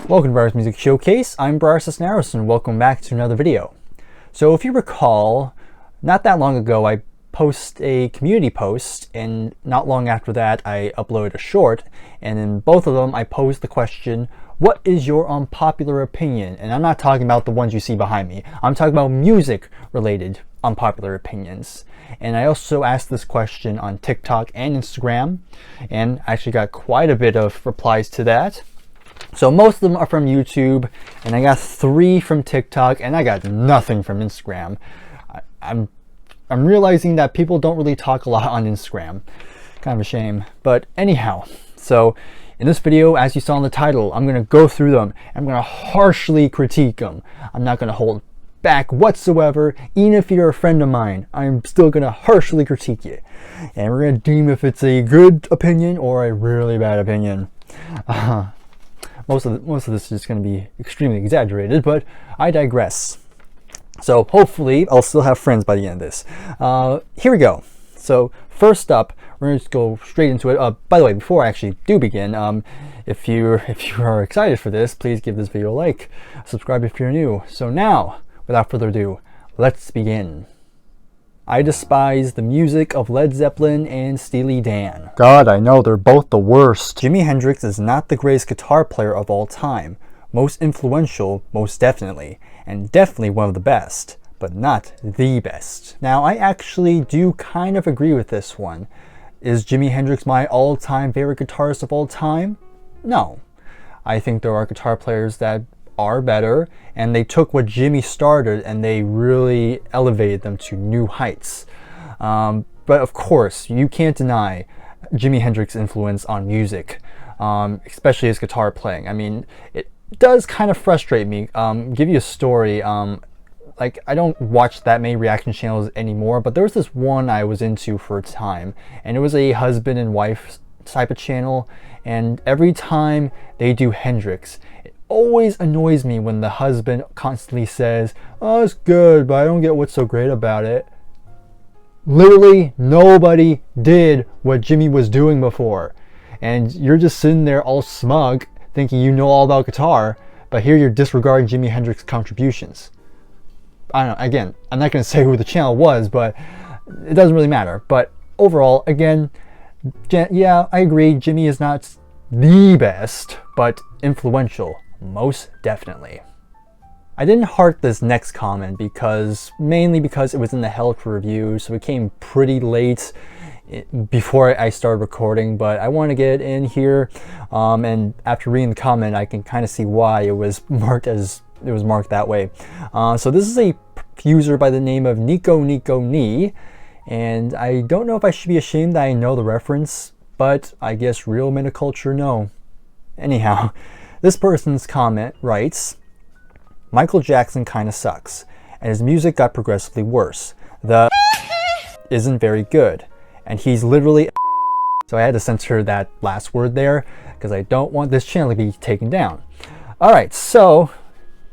Welcome to Bryer's Music Showcase. I'm Bryer and welcome back to another video. So if you recall, not that long ago I posted a community post, and not long after that I uploaded a short, and in both of them I posed the question, what is your unpopular opinion? And I'm not talking about the ones you see behind me. I'm talking about music related unpopular opinions. And I also asked this question on TikTok and Instagram, and I actually got quite a bit of replies to that. So most of them are from YouTube, and I got 3 from TikTok, and I got nothing from Instagram. I'm realizing that people don't really talk a lot on Instagram. Kind of a shame. But anyhow, so in this video, as you saw in the title, I'm going to go through them. I'm going to harshly critique them. I'm not going to hold back whatsoever. Even if you're a friend of mine, I'm still going to harshly critique you. And we're going to deem if it's a good opinion or a really bad opinion. Most of this is just going to be extremely exaggerated, but I digress. So hopefully I'll still have friends by the end of this. Here we go. So first up, we're going to just go straight into it. By the way, before I actually do begin, if you are excited for this, please give this video a like. Subscribe if you're new. So now, without further ado, let's begin. I despise the music of Led Zeppelin and Steely Dan. God, I know, they're both the worst. Jimi Hendrix is not the greatest guitar player of all time. Most influential, most definitely. And definitely one of the best, but not the best. Now, I actually do kind of agree with this one. Is Jimi Hendrix my all-time favorite guitarist of all time? No. I think there are guitar players that are better, and they took what Jimmy started and they really elevated them to new heights. But of course, you can't deny Jimi Hendrix's influence on music, especially his guitar playing. I mean, it does kind of frustrate me. Give you a story. Like, I don't watch that many reaction channels anymore, but there was this one I was into for a time, and it was a husband and wife type of channel, and every time they do Hendrix, it always annoys me when the husband constantly says, oh, it's good, but I don't get what's so great about it. Literally nobody did what Jimmy was doing before, and you're just sitting there all smug thinking you know all about guitar, but here you're disregarding Jimi Hendrix's contributions. I don't know, again, I'm not going to say who the channel was, but it doesn't really matter. But overall, again, yeah, I agree, Jimmy is not the best, but influential, most definitely. I didn't heart this next comment mainly because it was in the Help review, so it came pretty late before I started recording, but I want to get it in here, and after reading the comment I can kind of see why it was marked that way. So this is a user by the name of Nico Ni, and I don't know if I should be ashamed that I know the reference, but I guess real miniculture no. Anyhow, this person's comment writes, Michael Jackson kinda sucks, and his music got progressively worse. The isn't very good, and he's literally so I had to censor that last word there because I don't want this channel to be taken down. Alright, so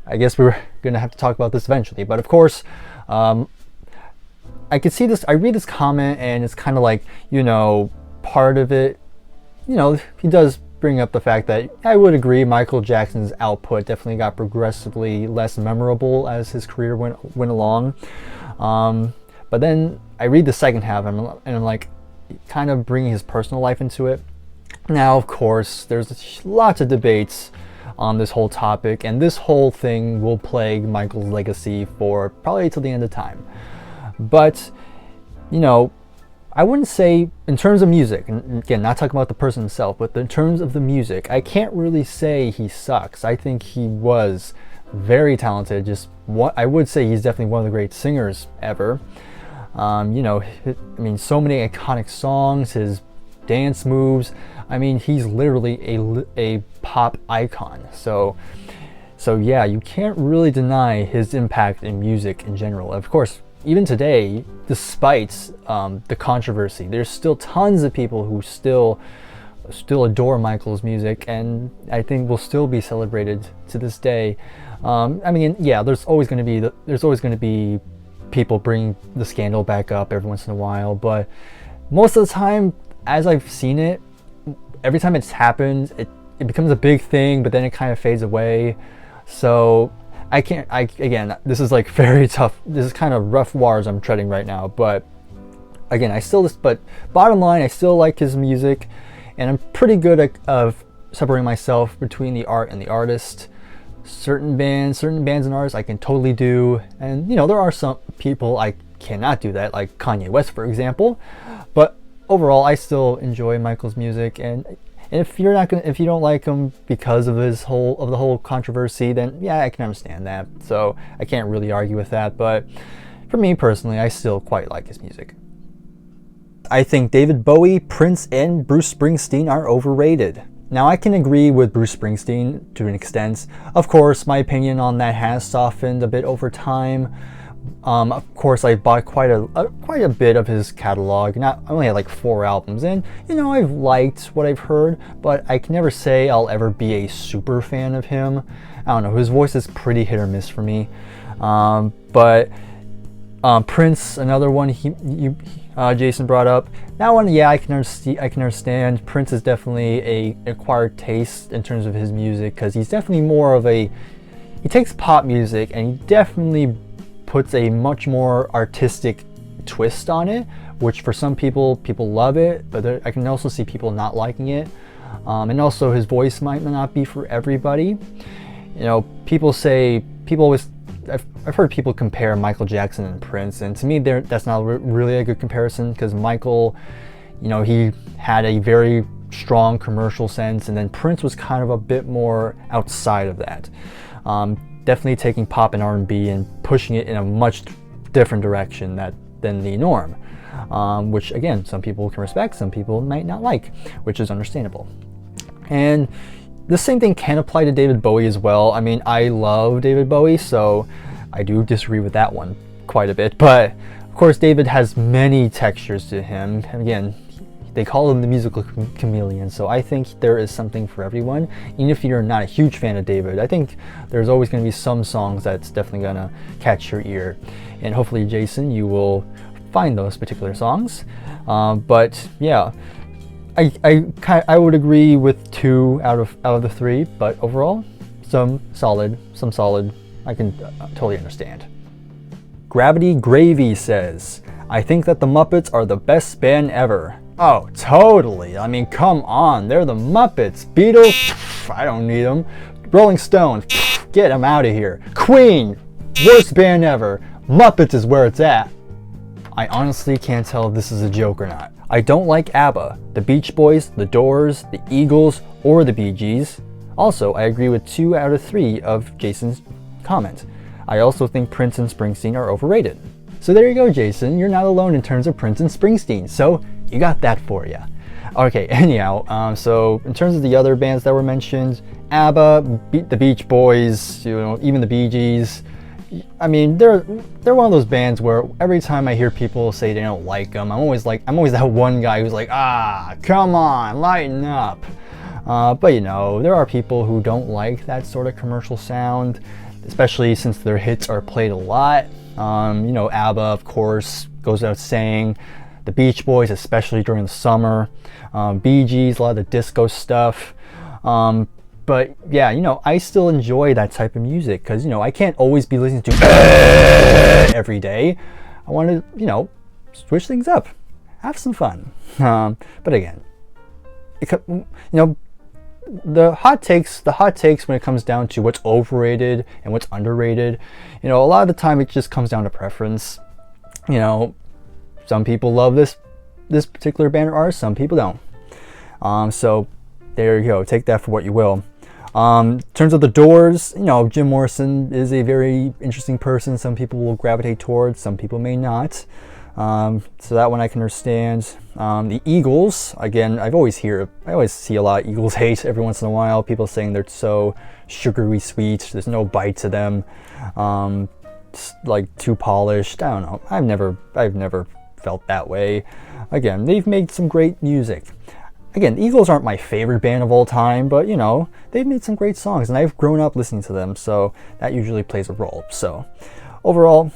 I guess we're gonna have to talk about this eventually, but of course, I could see this, I read this comment and it's kind of like, you know, part of it, you know, he does bring up the fact that I would agree Michael Jackson's output definitely got progressively less memorable as his career went along. But then I read the second half and I'm like, kind of bringing his personal life into it. Now, of course, there's lots of debates on this whole topic, and this whole thing will plague Michael's legacy for probably till the end of time. But, you know, I wouldn't say, in terms of music, and again, not talking about the person himself, but in terms of the music, I can't really say he sucks. I think he was very talented. I would say he's definitely one of the great singers ever. You know, I mean, so many iconic songs, his dance moves. I mean, he's literally a pop icon. So yeah, you can't really deny his impact in music in general. Of course, even today, despite the controversy, there's still tons of people who still adore Michael's music, and I think will still be celebrated to this day. I mean, yeah, there's always going to be people bring the scandal back up every once in a while, but most of the time, as I've seen it, every time it's happened, it becomes a big thing, but then it kind of fades away. So again, this is like very tough. This is kind of rough waters I'm treading right now, but again, but bottom line, I still like his music, and I'm pretty good at separating myself between the art and the artist. Certain bands and artists I can totally do, and there are some people I cannot do that, like Kanye West, for example. But overall, I still enjoy Michael's music, and if you don't like him because of the whole controversy, then yeah, I can understand that. So I can't really argue with that. But for me personally, I still quite like his music. I think David Bowie, Prince, and Bruce Springsteen are overrated. Now, I can agree with Bruce Springsteen to an extent. Of course, my opinion on that has softened a bit over time. Of course, I bought quite a bit of his catalog. I only had like 4 albums, and I've liked what I've heard, but I can never say I'll ever be a super fan of him. I don't know, his voice is pretty hit or miss for me. But Prince, another one Jason brought up. That one, yeah, I can understand. Prince is definitely a acquired taste in terms of his music, because he's definitely more of he takes pop music and he definitely puts a much more artistic twist on it, which for some people love it, but I can also see people not liking it. And also his voice might not be for everybody. I've heard people compare Michael Jackson and Prince, and to me that's not really a good comparison, because Michael, he had a very strong commercial sense, and then Prince was kind of a bit more outside of that. Definitely taking pop and R&B and pushing it in a much different direction than the norm, which again, some people can respect, some people might not like, which is understandable. And the same thing can apply to David Bowie as well. I mean, I love David Bowie, so I do disagree with that one quite a bit. But of course, David has many textures to him. Again, they call him the musical chameleon, so I think there is something for everyone. Even if you're not a huge fan of David, I think there's always going to be some songs that's definitely going to catch your ear. And hopefully, Jason, you will find those particular songs. But yeah, I would agree with 2 out of the 3, but overall, some solid. I can totally understand. Gravity Gravy says, I think that the Muppets are the best band ever. Oh, totally. I mean, come on, they're the Muppets. Beatles, I don't need them. Rolling Stones, get them out of here. Queen, worst band ever. Muppets is where it's at. I honestly can't tell if this is a joke or not. I don't like ABBA, the Beach Boys, the Doors, the Eagles, or the Bee Gees. Also, I agree with 2 out of 3 of Jason's comments. I also think Prince and Springsteen are overrated. So there you go, Jason. You're not alone in terms of Prince and Springsteen. So you got that for you. Okay, anyhow, so in terms of the other bands that were mentioned, ABBA, the Beach Boys, even the Bee Gees, I mean, they're one of those bands where every time I hear people say they don't like them, I'm always that one guy who's like, come on, lighten up. But there are people who don't like that sort of commercial sound, especially since their hits are played a lot. ABBA, of course, goes without saying. The Beach Boys, especially during the summer. Bee Gees, a lot of the disco stuff. But yeah, I still enjoy that type of music, because I can't always be listening to every day. I want to switch things up, have some fun. But again, the hot takes when it comes down to what's overrated and what's underrated, a lot of the time it just comes down to preference. Some people love this particular band or artist, some people don't. So there you go, take that for what you will. In terms of the Doors, Jim Morrison is a very interesting person. Some people will gravitate towards, some people may not. So that one I can understand. The Eagles, again, I always see a lot of Eagles hate every once in a while. People saying they're so sugary sweet, there's no bite to them, like too polished. I don't know. I've never felt that way. Again, they've made some great music. Again, the Eagles aren't my favorite band of all time, but they've made some great songs, and I've grown up listening to them, so that usually plays a role. So overall,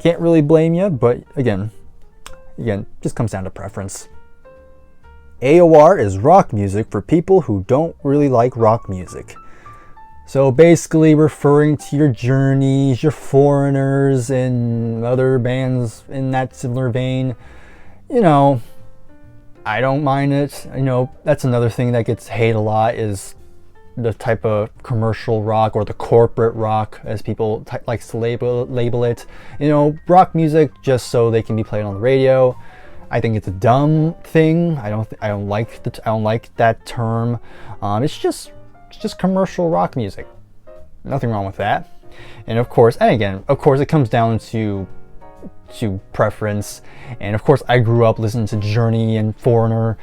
can't really blame you, but again, just comes down to preference. AOR is rock music for people who don't really like rock music. So basically referring to your Journeys, your Foreigners, and other bands in that similar vein. You know, I don't mind it. You know, that's another thing that gets hated a lot, is the type of commercial rock, or the corporate rock, as people likes to label it. You know, rock music just so they can be played on the radio. I think it's a dumb thing. I don't like that term. It's just commercial rock music. Nothing wrong with that. And of course, it comes down to preference. And of course, I grew up listening to Journey and Foreigner.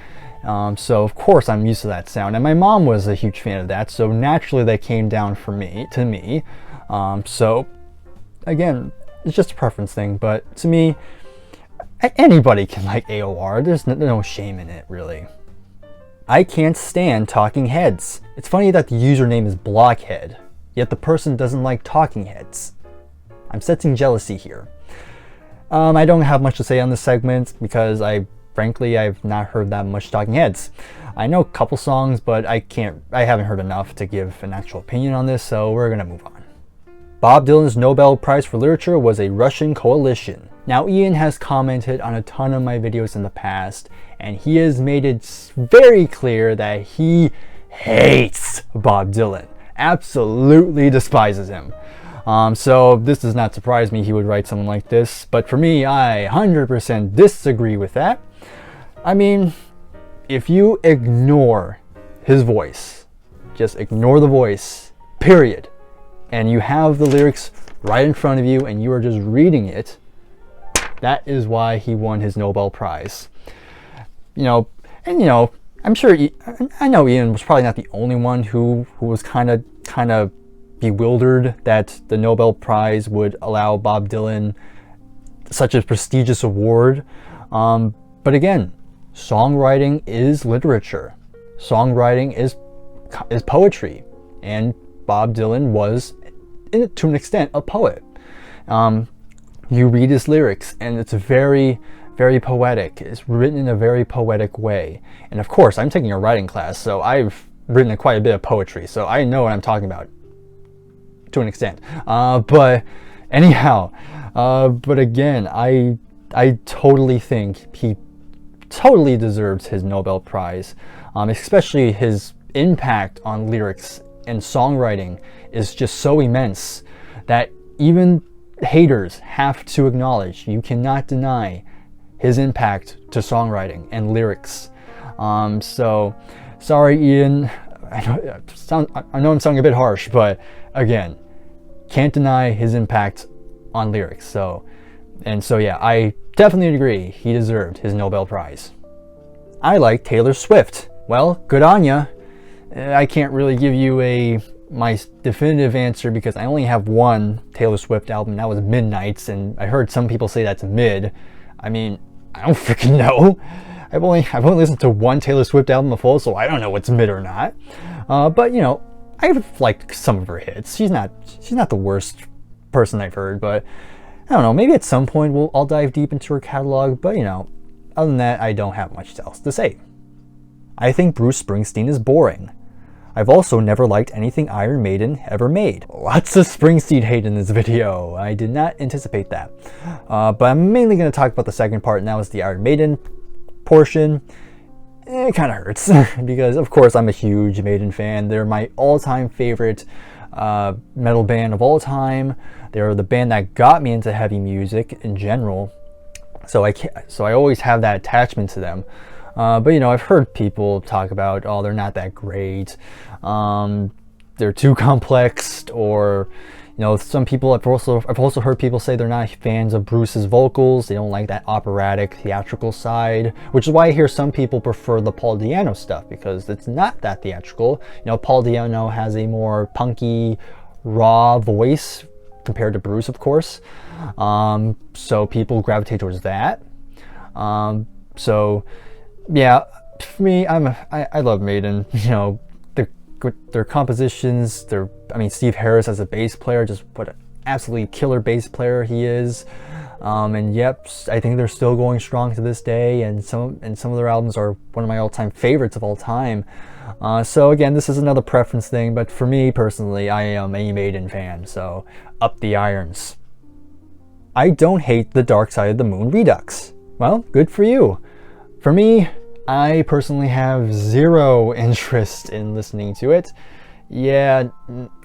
So of course I'm used to that sound, and my mom was a huge fan of that, so naturally that came down to me. So again, it's just a preference thing, but to me, anybody can like AOR. There's no shame in it, really. I can't stand Talking Heads. It's funny that the username is Blockhead, yet the person doesn't like Talking Heads. I'm sensing jealousy here. I don't have much to say on this segment because frankly, I've not heard that much Talking Heads. I know a couple songs, but I haven't heard enough to give an actual opinion on this, so we're gonna move on. Bob Dylan's Nobel Prize for Literature was a Russian coalition. Now, Ian has commented on a ton of my videos in the past, and he has made it very clear that he hates Bob Dylan. Absolutely despises him. So this does not surprise me he would write something like this, but for me, I 100% disagree with that. I mean, if you ignore his voice, just ignore the voice, period, and you have the lyrics right in front of you and you are just reading it, that is why he won his Nobel Prize. You know, I'm sure, I know Ian was probably not the only one who was kind of bewildered that the Nobel Prize would allow Bob Dylan such a prestigious award. But again, songwriting is literature. Songwriting is poetry, and Bob Dylan was, to an extent, a poet. You read his lyrics, and it's very, very poetic. It's written in a very poetic way. And of course, I'm taking a writing class, so I've written quite a bit of poetry, so I know what I'm talking about, to an extent. But anyhow, but again, I totally think he totally deserves his Nobel Prize, especially his impact on lyrics and songwriting is just so immense that even haters have to acknowledge. You cannot deny his impact to songwriting and lyrics. So sorry, Ian. I know I'm sounding a bit harsh, but again, can't deny his impact on lyrics. So yeah, I definitely agree he deserved his Nobel Prize. I like Taylor Swift. Well, good on ya. I can't really give you my definitive answer because I only have one Taylor Swift album. That was Midnight's, and I heard some people say that's mid. I mean, I don't freaking know. I've only listened to one Taylor Swift album in full, so I don't know what's mid or not. But you know, I've liked some of her hits. She's not the worst person I've heard, but I don't know, maybe at some point I'll dive deep into her catalog, but you know, other than that, I don't have much else to say. I think Bruce Springsteen is boring. I've also never liked anything Iron Maiden ever made. Lots of Springsteen hate in this video. I did not anticipate that. But I'm mainly going to talk about the second part, and that was the Iron Maiden portion. It kind of hurts because, of course, I'm a huge Maiden fan. They're my all-time favorite metal band of all time. They're the band that got me into heavy music in general. So I always have that attachment to them. But you know, I've heard people talk about, oh, they're not that great. They're too complex, or you know, some people I've also heard people say they're not fans of Bruce's vocals. They don't like that operatic, theatrical side, which is why I hear some people prefer the Paul Di'Anno stuff, because it's not that theatrical. You know, Paul Di'Anno has a more punky, raw voice compared to Bruce, of course. So people gravitate towards that. So yeah, for me, I love Maiden. You know, their compositions. I mean, Steve Harris as a bass player, just what an absolutely killer bass player he is. And yep, I think they're still going strong to this day, and some of their albums are one of my all-time favorites of all time. So again, this is another preference thing, but for me personally, I am a Maiden fan, so up the irons. I don't hate the Dark Side of the Moon Redux. Well, good for you. For me, I personally have zero interest in listening to it. Yeah,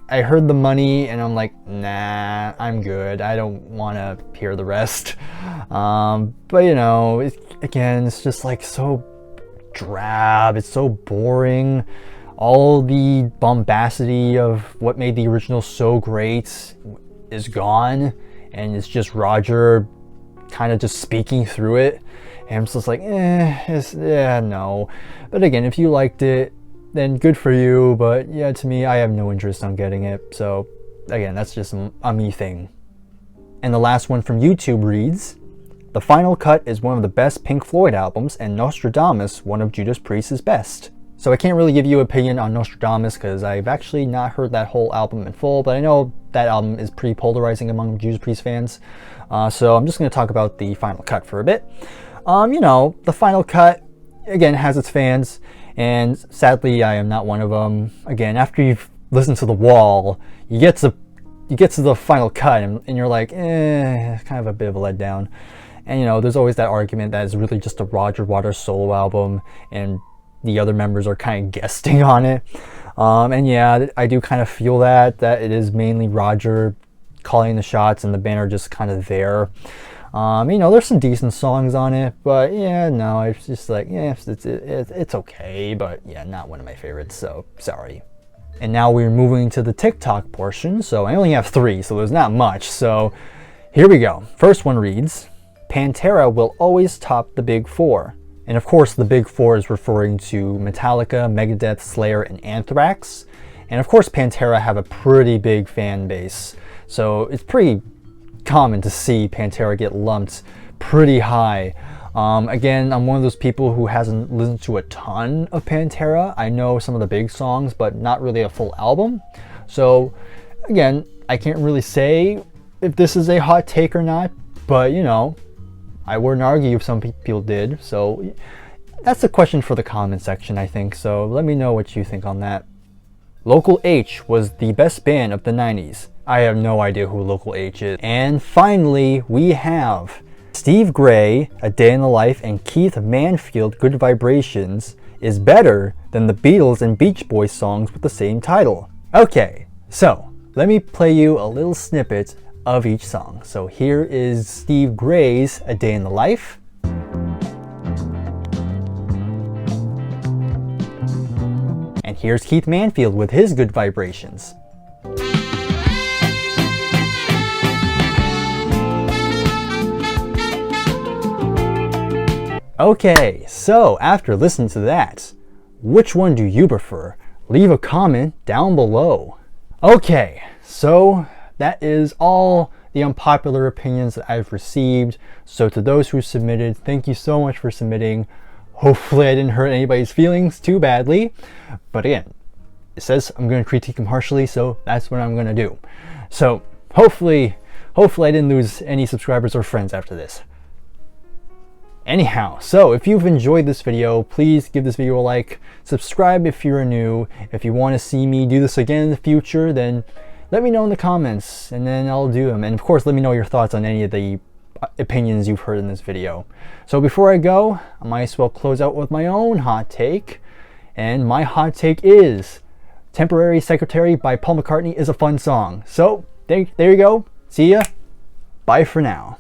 I heard the money and I'm like, nah, I'm good. I don't want to hear the rest. But you know, again, it's just like so drab. It's so boring. All the bombacity of what made the original so great is gone, and it's just Roger kind of just speaking through it. And I'm just like, no. But again, if you liked it, then good for you. But yeah, to me, I have no interest on getting it. So again, that's just a me thing. And the last one from YouTube reads, "The Final Cut is one of the best Pink Floyd albums, and Nostradamus one of Judas Priest's best." So I can't really give you an opinion on Nostradamus because I've actually not heard that whole album in full, but I know that album is pretty polarizing among Judas Priest fans. So I'm just going to talk about the Final Cut for a bit. You know, the Final Cut, again, has its fans, and sadly I am not one of them. Again, after you've listened to The Wall, you get to the Final Cut and you're like, kind of a bit of a letdown. And you know, there's always that argument that it's really just a Roger Waters solo album and the other members are kind of guesting on it. And yeah, I do kind of feel that it is mainly Roger calling the shots and the band are just kind of there. You know, there's some decent songs on it, but yeah, no, it's just like, yeah, it's okay, but yeah, not one of my favorites, so sorry. And now we're moving to the TikTok portion, so I only have 3, so there's not much, so here we go. First one reads, "Pantera will always top the Big Four." And of course, the Big Four is referring to Metallica, Megadeth, Slayer, and Anthrax. And of course, Pantera have a pretty big fan base, so it's pretty common to see Pantera get lumped pretty high. Again, I'm one of those people who hasn't listened to a ton of Pantera. I know some of the big songs, but not really a full album. So again, I can't really say if this is a hot take or not, but you know, I wouldn't argue if some people did. So that's a question for the comment section, I think. So let me know what you think on that. Local H was the best band of the 90s. I have no idea who Local H is. And finally, we have Steve Gray, A Day in the Life, and Keith Manfield, Good Vibrations, is better than the Beatles and Beach Boys songs with the same title. Okay, so let me play you a little snippet of each song. So here is Steve Gray's A Day in the Life. And here's Keith Manfield with his Good Vibrations. Okay, so after listening to that, which one do you prefer? Leave a comment down below. Okay, so that is all the unpopular opinions that I've received. So to those who submitted, thank you so much for submitting. Hopefully I didn't hurt anybody's feelings too badly. But again, it says I'm going to critique them harshly, so that's what I'm going to do. So hopefully I didn't lose any subscribers or friends after this. Anyhow, so if you've enjoyed this video, please give this video a like, subscribe if you're new. If you want to see me do this again in the future, then let me know in the comments and then I'll do them. And of course, let me know your thoughts on any of the opinions you've heard in this video. So before I go, I might as well close out with my own hot take. And my hot take is Temporary Secretary by Paul McCartney is a fun song. So there you go. See ya. Bye for now.